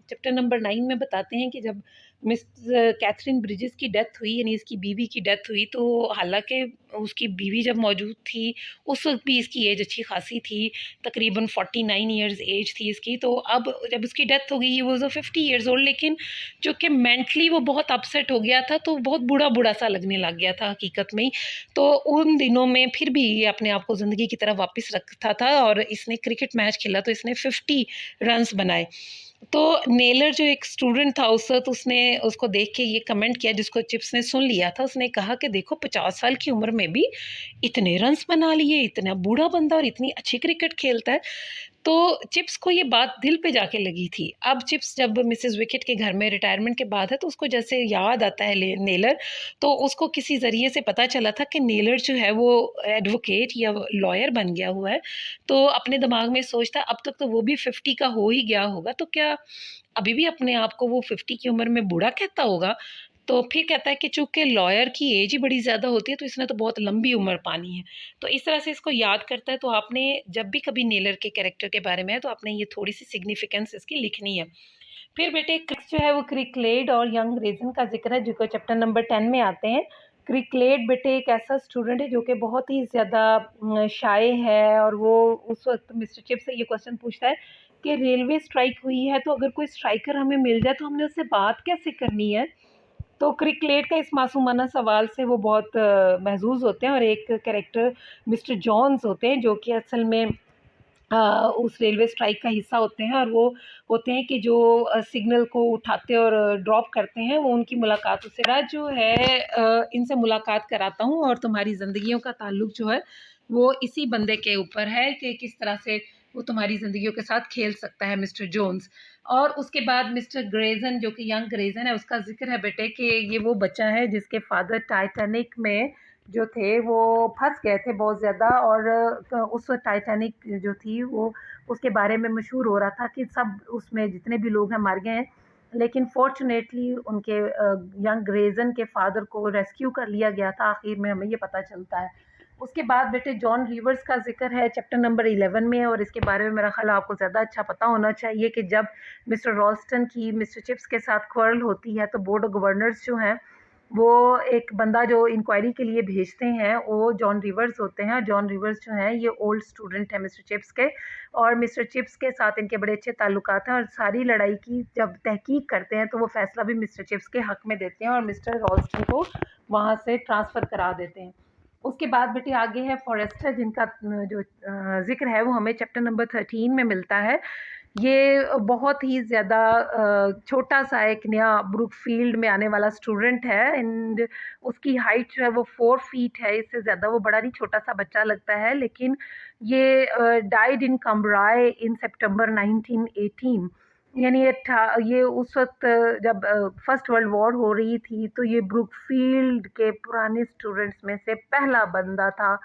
चैप्टर नंबर 9 में बताते हैं कि जब मिस कैथरीन ब्रिजेस की डेथ हुई यानी इसकी बीवी की डेथ हुई, तो हालांकि उसकी बीवी जब मौजूद थी उस वक्त भी इसकी एज अच्छी खासी थी, तकरीबन 49 ईयर्स एज थी इसकी। तो अब जब उसकी डेथ हो गई ही वॉज 50 ईयर्स ओल्ड, लेकिन जो कि मेंटली वो बहुत अपसेट हो गया था, तो बहुत बूढ़ा बूढ़ा सा लगने लग गया था हकीकत में ही। तो उन दिनों में फिर भी ये अपने आप को ज़िंदगी की तरफ वापस रखता था और इसने क्रिकेट मैच खेला तो इसने 50 रन्स बनाए। तो नेलर जो एक स्टूडेंट था उस वक्त, उसने उसको देख के ये कमेंट किया जिसको चिप्स ने सुन लिया था। उसने कहा कि देखो 50 साल की उम्र में भी इतने रन्स बना लिए, इतना बूढ़ा बंदा और इतनी अच्छी क्रिकेट खेलता है। तो चिप्स को ये बात दिल पे जाके लगी थी। अब चिप्स जब मिसेस विकेट के घर में रिटायरमेंट के बाद है तो उसको जैसे याद आता है नेलर, तो उसको किसी ज़रिए से पता चला था कि नेलर जो है वो एडवोकेट या लॉयर बन गया हुआ है। तो अपने दिमाग में सोचता अब तक तो वो भी 50 का हो ही गया होगा, तो क्या अभी भी अपने आप को वो 50 की उम्र में बूढ़ा कहता होगा। तो फिर कहता है कि चूँकि लॉयर की एज ही बड़ी ज़्यादा होती है तो इसने तो बहुत लंबी उम्र पानी है। तो इस तरह से इसको याद करता है। तो आपने जब भी कभी नेलर के कैरेक्टर के बारे में है तो आपने ये थोड़ी सी सिग्निफिकेंस इसकी लिखनी है। फिर बेटे क्रिक्स जो है वो क्रिकलेड और यंग रेजन का जिक्र है जो चैप्टर नंबर 10 में आते हैं। क्रिकलेट बेटे एक ऐसा स्टूडेंट है जो कि बहुत ही ज़्यादा शाय है, और वो उस वक्त मिस्टर चिप से ये क्वेश्चन पूछता है कि रेलवे स्ट्राइक हुई है तो अगर कोई स्ट्राइकर हमें मिल जाए तो हमने उससे बात कैसे करनी है। तो क्रिकलेट का इस मासूमाना सवाल से वो बहुत महजूज़ होते हैं, और एक कैरेक्टर मिस्टर जॉन्स होते हैं जो कि असल में उस रेलवे स्ट्राइक का हिस्सा होते हैं, और वो होते हैं कि जो सिग्नल को उठाते और ड्रॉप करते हैं, वो उनकी मुलाकात उससे रात जो है इनसे मुलाकात कराता हूँ, और तुम्हारी ज़िंदगियों का ताल्लुक जो है वो इसी बंदे के ऊपर है कि किस तरह से वो तुम्हारी ज़िंदगियों के साथ खेल सकता है, मिस्टर जोन्स। और उसके बाद मिस्टर ग्रेजन जो कि यंग ग्रेजन है, उसका जिक्र है बेटे कि ये वो बच्चा है जिसके फादर टाइटैनिक में जो थे वो फंस गए थे बहुत ज़्यादा, और उस वक्त टाइटैनिक जो थी वो उसके बारे में मशहूर हो रहा था कि सब उसमें जितने भी लोग हैं मर गए हैं, लेकिन फॉर्चुनेटली उनके यंग ग्रेजन के फादर को रेस्क्यू कर लिया गया था, आखिर में हमें ये पता चलता है। उसके बाद बेटे जॉन रिवर्स का जिक्र है चैप्टर नंबर 11 में, और इसके बारे में मेरा ख्याल आपको ज़्यादा अच्छा पता होना चाहिए कि जब मिस्टर रॉल्स्टन की मिस्टर चिप्स के साथ क्वारल होती है तो बोर्ड ऑफ गवर्नर्स जो हैं वो एक बंदा जो इंक्वायरी के लिए भेजते हैं वो जॉन रिवर्स होते हैं। जॉन रिवर्स जो हैं ये ओल्ड स्टूडेंट है मिस्टर चिप्स के, और मिस्टर चिप्स के साथ इनके बड़े अच्छे ताल्लुकात हैं, और सारी लड़ाई की जब तहकीक करते हैं तो वो फैसला भी मिस्टर चिप्स के हक़ में देते हैं और मिस्टर रॉल्स्टन को वहाँ से ट्रांसफ़र करा देते हैं। उसके बाद बेटे आगे है फॉरेस्टर, जिनका जो ज़िक्र है वो हमें चैप्टर नंबर 13 में मिलता है। ये बहुत ही ज़्यादा छोटा-सा एक नया ब्रुकफ़ील्ड में आने वाला स्टूडेंट है, एंड उसकी हाइट जो है वो 4 फीट है, इससे ज़्यादा वो बड़ा नहीं, छोटा-सा बच्चा लगता है। लेकिन ये डाइड इन कम्ब्राई इन सितंबर 1918, यानी ये उस वक़्त जब फर्स्ट वर्ल्ड वॉर हो रही थी, तो ये ब्रुकफ़ील्ड के पुराने स्टूडेंट्स में से पहला बंदा था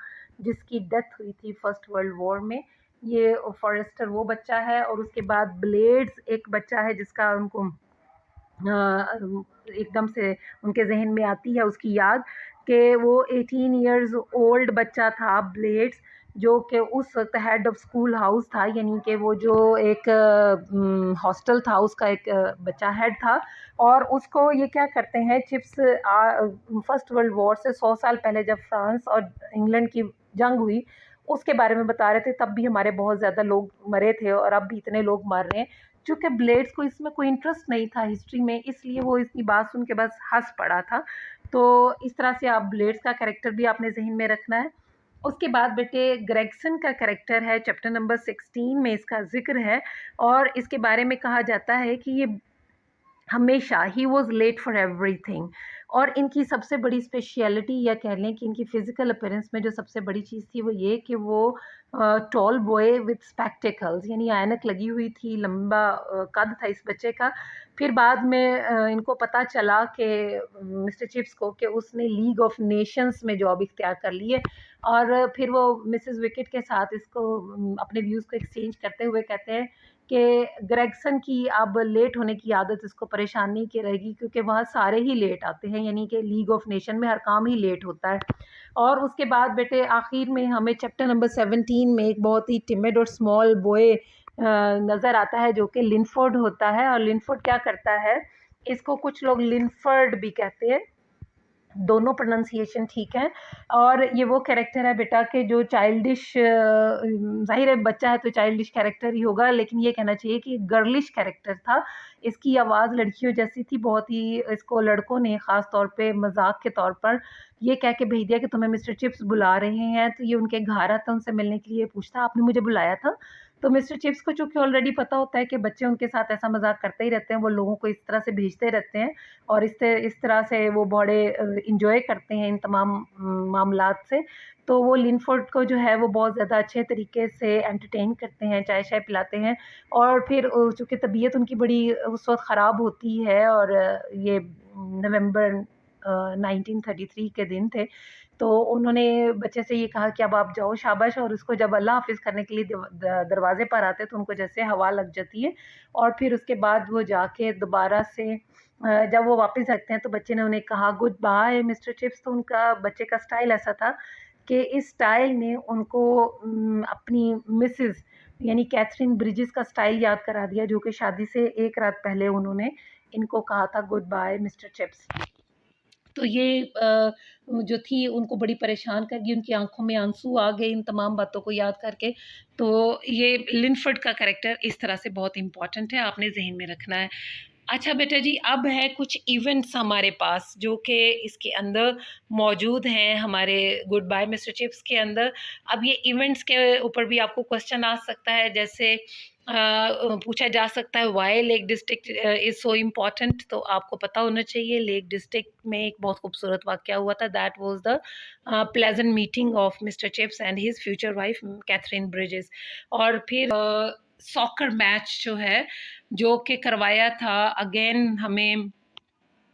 जिसकी डेथ हुई थी फर्स्ट वर्ल्ड वॉर में। ये फॉरेस्टर वो बच्चा है, और उसके बाद ब्लेड्स एक बच्चा है जिसका उनको एकदम से उनके ज़हन में आती है उसकी याद कि वो 18 इयर्स ओल्ड बच्चा था ब्लेड्स, जो कि उस वक्त हेड ऑफ स्कूल हाउस था, यानी कि वो जो एक हॉस्टल था उसका एक बच्चा हेड था। और उसको ये क्या करते हैं चिप्स, फर्स्ट वर्ल्ड वॉर से 100 साल पहले जब फ्रांस और इंग्लैंड की जंग हुई उसके बारे में बता रहे थे, तब भी हमारे बहुत ज़्यादा लोग मरे थे और अब भी इतने लोग मर रहे हैं। चूँकि ब्लेड्स को इसमें कोई इंटरेस्ट नहीं था हिस्ट्री में, इसलिए वो इतनी बात सुन के बस हँस पड़ा था। तो इस तरह से आप ब्लेड्स का कैरेक्टर भी आपने ज़हन में रखना है। उसके बाद बेटे ग्रेगसन का कैरेक्टर है, चैप्टर नंबर 16 में इसका ज़िक्र है, और इसके बारे में कहा जाता है कि ये हमेशा ही वॉज़ लेट फॉर एवरीथिंग, और इनकी सबसे बड़ी स्पेशलिटी या कह लें कि इनकी फ़िज़िकल अपीयरेंस में जो सबसे बड़ी चीज़ थी वो ये कि वो टॉल बॉय विद स्पेक्टिकल्स, यानी ऐनक लगी हुई थी, लंबा कद था इस बच्चे का। फिर बाद में इनको पता चला कि मिस्टर चिप्स को कि उसने लीग ऑफ नेशंस में जॉब इख्तियार कर ली है, और फिर वो मिसेस विकेट के साथ इसको अपने व्यूज़ को एक्सचेंज करते हुए कहते हैं कि ग्रेगसन की अब लेट होने की आदत इसको परेशान नहीं की रहेगी, क्योंकि वहाँ सारे ही लेट आते हैं, यानी कि लीग ऑफ नेशन में हर काम ही लेट होता है। और उसके बाद बेटे आखिर में हमें चैप्टर नंबर 17 में एक बहुत ही टिमिड और स्मॉल बॉय नज़र आता है जो कि लिनफोर्ड होता है, और लिनफोर्ड क्या करता है, इसको कुछ लोग लिनफर्ड भी कहते हैं, दोनों प्रोनंसिएशन ठीक है। और ये वो कैरेक्टर है बेटा कि जो चाइल्डिश, ज़ाहिर है बच्चा है तो चाइल्डिश कैरेक्टर ही होगा, लेकिन ये कहना चाहिए कि गर्लिश कैरेक्टर था। इसकी आवाज़ लड़कियों जैसी थी, बहुत ही इसको लड़कों ने ख़ास तौर पे मज़ाक के तौर पर ये कह के भेज दिया कि तुम्हें मिस्टर चिप्स बुला रहे हैं, तो ये उनके घर आता, उनसे मिलने के लिए पूछता आपने मुझे बुलाया था। तो मिस्टर चिप्स को चूँकि ऑलरेडी पता होता है कि बच्चे उनके साथ ऐसा मज़ाक करते ही रहते हैं, वो लोगों को इस तरह से भेजते रहते हैं, और इस तरह से वो बड़े एंजॉय करते हैं इन तमाम मामलात से। तो वो लिनफोर्ड को जो है वो बहुत ज़्यादा अच्छे तरीके से एंटरटेन करते हैं, चाय-शाय पिलाते हैं, और फिर चूँकि तबीयत उनकी बड़ी उस वक़्त ख़राब होती है, और ये नवंबर 1933 के दिन थे, तो उन्होंने बच्चे से ये कहा कि अब आप जाओ शाबाश, और उसको जब अल्लाह हाफ़िज़ करने के लिए दरवाज़े पर आते तो उनको जैसे हवा लग जाती है, और फिर उसके बाद वो जाके दोबारा से जब वो वापस आते हैं तो बच्चे ने उन्हें कहा गुड बाय मिस्टर चिप्स, तो उनका बच्चे का स्टाइल ऐसा था कि इस स्टाइल ने उनको अपनी मिसेस यानी कैथरीन ब्रिजेस का स्टाइल याद करा दिया, जो कि शादी से एक रात पहले उन्होंने इनको कहा था गुड बाय मिस्टर चिप्स। तो ये जो थी उनको बड़ी परेशान कर गई, उनकी आँखों में आंसू आ गए इन तमाम बातों को याद करके। तो ये लिनफर्ड का कैरेक्टर इस तरह से बहुत इम्पोर्टेंट है, आपने ज़हन में रखना है। अच्छा बेटा जी, अब है कुछ इवेंट्स हमारे पास जो कि इसके अंदर मौजूद हैं, हमारे गुड बाय मिस्टर चिप्स के अंदर। अब ये इवेंट्स के ऊपर भी आपको क्वेश्चन आ सकता है, जैसे पूछा जा सकता है why lake district is so important. तो आपको पता होना चाहिए लेक डिस्ट्रिक्ट में एक बहुत खूबसूरत वाक़या हुआ था, that was the pleasant meeting of mister Chips and his future wife Katherine Bridges. और फिर सॉकर मैच जो है जो कि करवाया था, अगेन हमें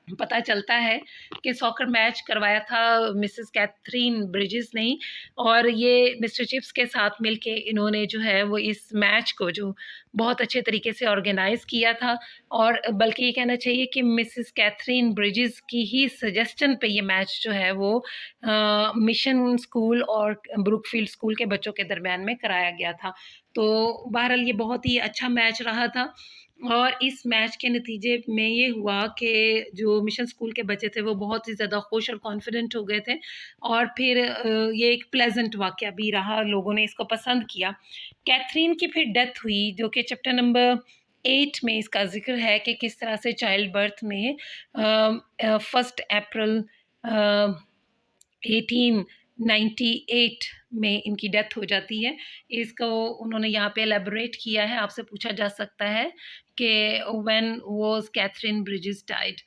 पता चलता है कि सॉकर मैच करवाया था मिसेस कैथरीन ब्रिजेस ने ही, और ये मिस्टर चिप्स के साथ मिलके इन्होंने जो है वो इस मैच को जो बहुत अच्छे तरीके से ऑर्गेनाइज़ किया था। और बल्कि ये कहना चाहिए कि मिसेस कैथरीन ब्रिजेस की ही सजेशन पे ये मैच जो है वो मिशन स्कूल और ब्रुकफील्ड स्कूल के बच्चों के दरमियान में कराया गया था। तो बहरहाल ये बहुत ही अच्छा मैच रहा था, और इस मैच के नतीजे में ये हुआ कि जो मिशन स्कूल के बच्चे थे वो बहुत ही ज़्यादा खुश और कॉन्फिडेंट हो गए थे, और फिर ये एक प्लेजेंट वाक़या भी रहा, लोगों ने इसको पसंद किया। कैथरीन की फिर डेथ हुई, जो कि चैप्टर नंबर 8 में इसका ज़िक्र है कि किस तरह से चाइल्ड बर्थ में 1 अप्रैल 1898 में इनकी डेथ हो जाती है। इसको उन्होंने यहाँ पे एलैबोरेट किया है, आपसे पूछा जा सकता है कि when was Katherine Bridges died,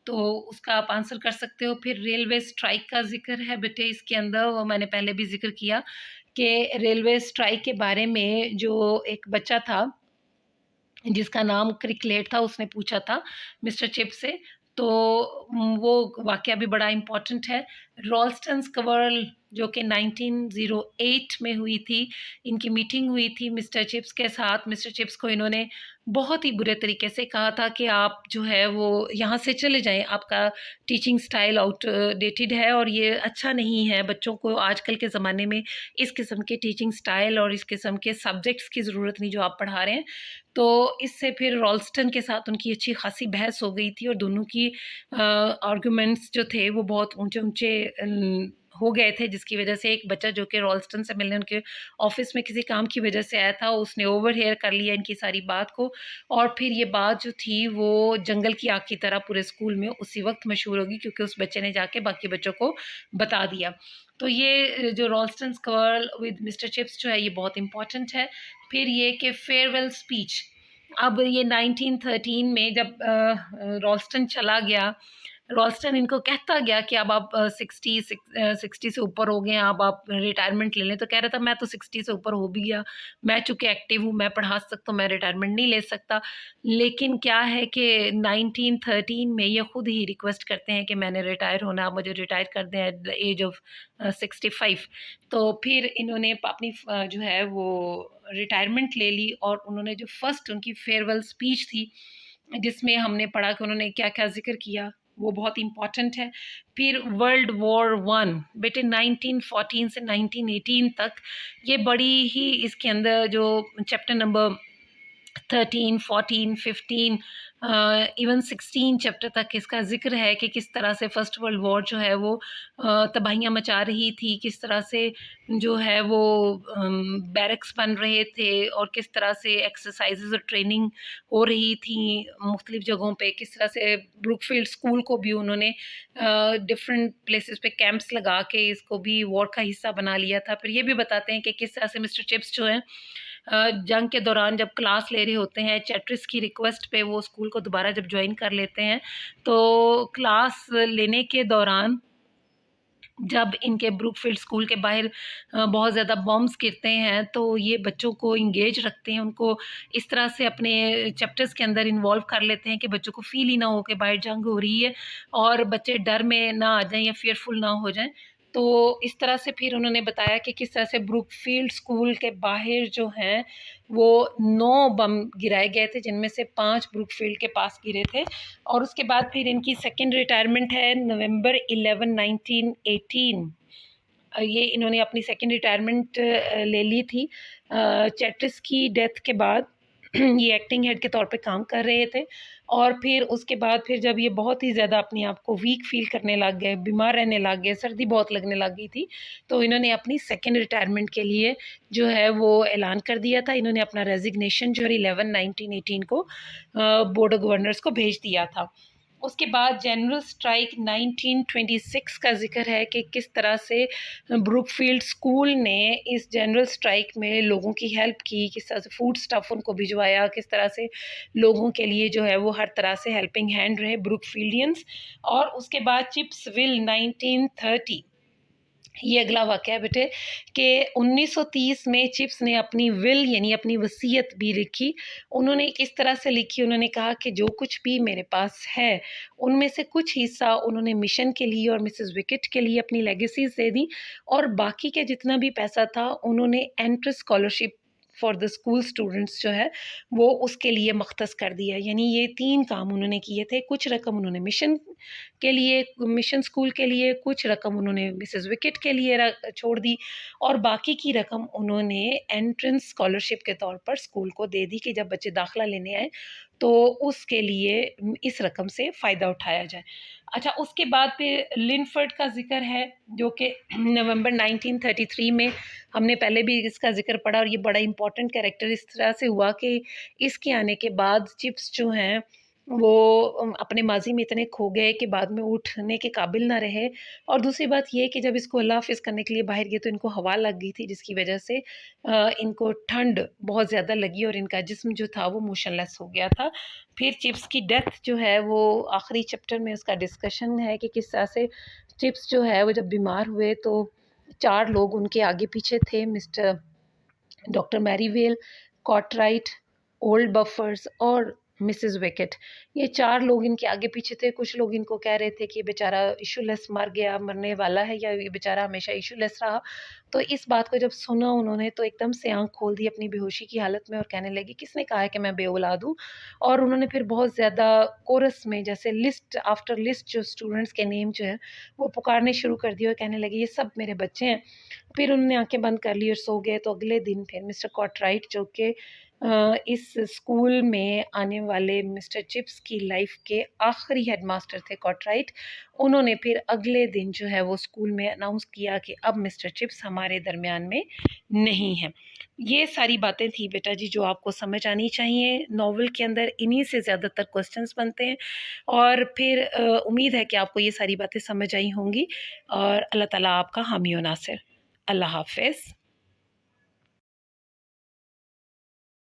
तो उसका आप आंसर कर सकते हो। फिर रेलवे स्ट्राइक का ज़िक्र है बेटे इसके अंदर, वो मैंने पहले भी ज़िक्र किया कि रेलवे स्ट्राइक के बारे में जो एक बच्चा था जिसका नाम क्रिकलेट था, उसने पूछा था मिस्टर चिप से, तो वो वाक़या भी बड़ा इम्पोर्टेंट है। रॉल्स्टन स्क्वर्ल जो कि 1908 में हुई थी, इनकी मीटिंग हुई थी मिस्टर चिप्स के साथ। मिस्टर चिप्स को इन्होंने बहुत ही बुरे तरीके से कहा था कि आप जो है वो यहाँ से चले जाएँ, आपका टीचिंग स्टाइल आउटडेटेड है और ये अच्छा नहीं है। बच्चों को आजकल के ज़माने में इस किस्म के टीचिंग स्टाइल और इस किस्म के सब्जेक्ट्स की ज़रूरत नहीं जो आप पढ़ा रहे हैं। तो इससे फिर रॉल्स्टन के साथ उनकी अच्छी खासी बहस हो गई थी, और दोनों की आर्गुमेंट्स जो थे वो बहुत ऊंचे-ऊंचे हो गए थे, जिसकी वजह से एक बच्चा जो कि रॉल्स्टन से मिलने उनके ऑफिस में किसी काम की वजह से आया था, उसने ओवरहेयर कर लिया इनकी सारी बात को, और फिर ये बात जो थी वो जंगल की आग की तरह पूरे स्कूल में उसी वक्त मशहूर होगी, क्योंकि उस बच्चे ने जाके बाकी बच्चों को बता दिया। तो ये जो रॉल्स्टन स्क्वर्ल विद मिस्टर चिप्स जो है ये बहुत इंपॉर्टेंट है। फिर ये कि फेयरवेल स्पीच, अब ये 1913 में जब रॉल्स्टन चला गया, रॉल्स्टन इनको कहता गया कि अब आप 60 से ऊपर हो गए हैं, अब आप रिटायरमेंट ले लें। तो कह रहा था मैं तो 60 से ऊपर हो भी गया, मैं चूँकि एक्टिव हूँ, मैं पढ़ा सकता हूँ, मैं रिटायरमेंट नहीं ले सकता। लेकिन क्या है कि 1913 में ये खुद ही रिक्वेस्ट करते हैं कि मैंने रिटायर होना, आप मुझे रिटायर कर दें एट द एज ऑफ 65। तो फिर इन्होंने अपनी जो है वो रिटायरमेंट ले ली, और उन्होंने जो फर्स्ट उनकी फेयरवेल स्पीच थी, जिसमें हमने पढ़ा कि उन्होंने क्या-क्या ज़िक्र किया, वो बहुत इम्पोर्टेंट है। फिर वर्ल्ड वॉर 1 बेटे 1914 से 1918 तक, ये बड़ी ही इसके अंदर जो चैप्टर नंबर 13, 14, 15 इवन 16 चैप्टर तक इसका ज़िक्र है कि किस तरह से फर्स्ट वर्ल्ड वॉर जो है वो तबाहियाँ मचा रही थी, किस तरह से जो है वो बैरक्स बन रहे थे, और किस तरह से एक्सरसाइजेज़ और ट्रेनिंग हो रही थी मुख्तलिफ़ जगहों पे, किस तरह से ब्रुकफील्ड स्कूल को भी उन्होंने डिफरेंट प्लेसेस पे कैंप्स लगा के इसको भी वॉर का हिस्सा बना लिया था। फिर ये भी बताते हैं कि किस तरह से मिस्टर चिप्स जो हैं जंग के दौरान जब क्लास ले रहे होते हैं, चैट्रिस की रिक्वेस्ट पे वो स्कूल को दोबारा जब ज्वाइन कर लेते हैं, तो क्लास लेने के दौरान जब इनके ब्रुकफील्ड स्कूल के बाहर बहुत ज़्यादा बॉम्ब्स गिरते हैं, तो ये बच्चों को इंगेज रखते हैं, उनको इस तरह से अपने चैप्टर्स के अंदर इन्वॉल्व कर लेते हैं कि बच्चों को फ़ील ही ना हो कि बाहर जंग हो रही है, और बच्चे डर में ना आ जाएँ या फ़ियरफुल ना हो जाएँ। तो इस तरह से फिर उन्होंने बताया कि किस तरह से ब्रुकफील्ड स्कूल के बाहर जो हैं, वो 9 बम गिराए गए थे, जिनमें से 5 ब्रुकफील्ड के पास गिरे थे। और उसके बाद फिर इनकी सेकंड रिटायरमेंट है नवंबर 11, 1918। ये इन्होंने अपनी सेकंड रिटायरमेंट ले ली थी चैट्रिस की डेथ के बाद। ये एक्टिंग हेड के तौर पे काम कर रहे थे। और फिर उसके बाद फिर जब ये बहुत ही ज़्यादा अपने आप को वीक फ़ील करने लग गए, बीमार रहने लग गए, सर्दी बहुत लगने लग गई थी, तो इन्होंने अपनी सेकंड रिटायरमेंट के लिए जो है वो ऐलान कर दिया था। इन्होंने अपना रेज़िग्नेशन जो है 11/19/18 को बोर्ड ऑफ गवर्नर्स को भेज दिया था। उसके बाद जनरल स्ट्राइक 1926 का ज़िक्र है कि किस तरह से ब्रुकफील्ड स्कूल ने इस जनरल स्ट्राइक में लोगों की हेल्प की, किस तरह से फूड स्टफ़ उनको भिजवाया, किस तरह से लोगों के लिए जो है वो हर तरह से हेल्पिंग हैंड रहे ब्रुकफील्डियंस। और उसके बाद चिप्सविल 1930, ये अगला वाक़या है बेटे कि 1930 में चिप्स ने अपनी विल यानी अपनी वसीयत भी लिखी। उन्होंने किस तरह से लिखी, उन्होंने कहा कि जो कुछ भी मेरे पास है, उनमें से कुछ हिस्सा उन्होंने मिशन के लिए और मिसेस विकेट के लिए अपनी लेगेसीज़ दे दी, और बाकी के जितना भी पैसा था उन्होंने entrance scholarship for the school students जो है वो उसके लिए मख्तस कर दिया। यानी ये 3 काम उन्होंने किए थे। कुछ रकम उन्होंने मिशन के लिए, मिशन स्कूल के लिए, कुछ रकम उन्होंने मिसेस विकेट के लिए छोड़ दी, और बाकी की रकम उन्होंने एंट्रेंस स्कॉलरशिप के तौर पर स्कूल को दे दी कि जब बच्चे दाखिला लेने आए तो उसके लिए इस रकम से फ़ायदा उठाया जाए। अच्छा, उसके बाद फिर लिनफर्ड का ज़िक्र है जो कि नवंबर 1933 में, हमने पहले भी इसका ज़िक्र पढ़ा, और ये बड़ा इम्पोर्टेंट कैरेक्टर इस तरह से हुआ कि इसके आने के बाद चिप्स जो हैं वो अपने माज़ी में इतने खो गए कि बाद में उठने के काबिल ना रहे। और दूसरी बात ये कि जब इसको अल्लाह हाफ़िज़ करने के लिए बाहर गए तो इनको हवा लग गई थी, जिसकी वजह से इनको ठंड बहुत ज़्यादा लगी और इनका जिस्म जो था वो मोशनलेस हो गया था। फिर चिप्स की डेथ जो है वो आखिरी चैप्टर में उसका डिस्कशन है कि किस तरह से चिप्स जो है वो जब बीमार हुए तो 4 लोग उनके आगे पीछे थे, मिस्टर डॉक्टर मैरीवेल, कॉर्टराइट, ओल्ड बफर्स और मिसेस विकेट। ये 4 लोग इनके आगे पीछे थे। कुछ लोग इनको कह रहे थे कि ये बेचारा इश्यूलेस मर गया, मरने वाला है, या ये बेचारा हमेशा इश्यूलेस रहा। तो इस बात को जब सुना उन्होंने तो एकदम से आँख खोल दी अपनी बेहोशी की हालत में और कहने लगी, किसने कहा है कि मैं बेऔलाद हूँ? और उन्होंने फिर बहुत ज़्यादा कोरस में जैसे लिस्ट आफ्टर लिस्ट जो स्टूडेंट्स के नेम जो हैं वो पुकारने शुरू कर दिए और कहने लगी, ये सब मेरे बच्चे हैं। फिर उन्होंने आँखें बंद कर ली और सो गए। तो अगले दिन फिर मिस्टर कॉर्टराइट जो कि इस स्कूल में आने वाले मिस्टर चिप्स की लाइफ के आखिरी हेडमास्टर थे कॉर्टराइट, उन्होंने फिर अगले दिन जो है वो स्कूल में अनाउंस किया कि अब मिस्टर चिप्स हमारे दरमियान में नहीं हैं। ये सारी बातें थी बेटा जी जो आपको समझ आनी चाहिए। नॉवल के अंदर इन्हीं से ज़्यादातर क्वेश्चंस बनते हैं, और फिर उम्मीद है कि आपको ये सारी बातें समझ आई होंगी, और अल्लाह ताला आपका हामी व नासिर। अल्लाह हाफ़िज़।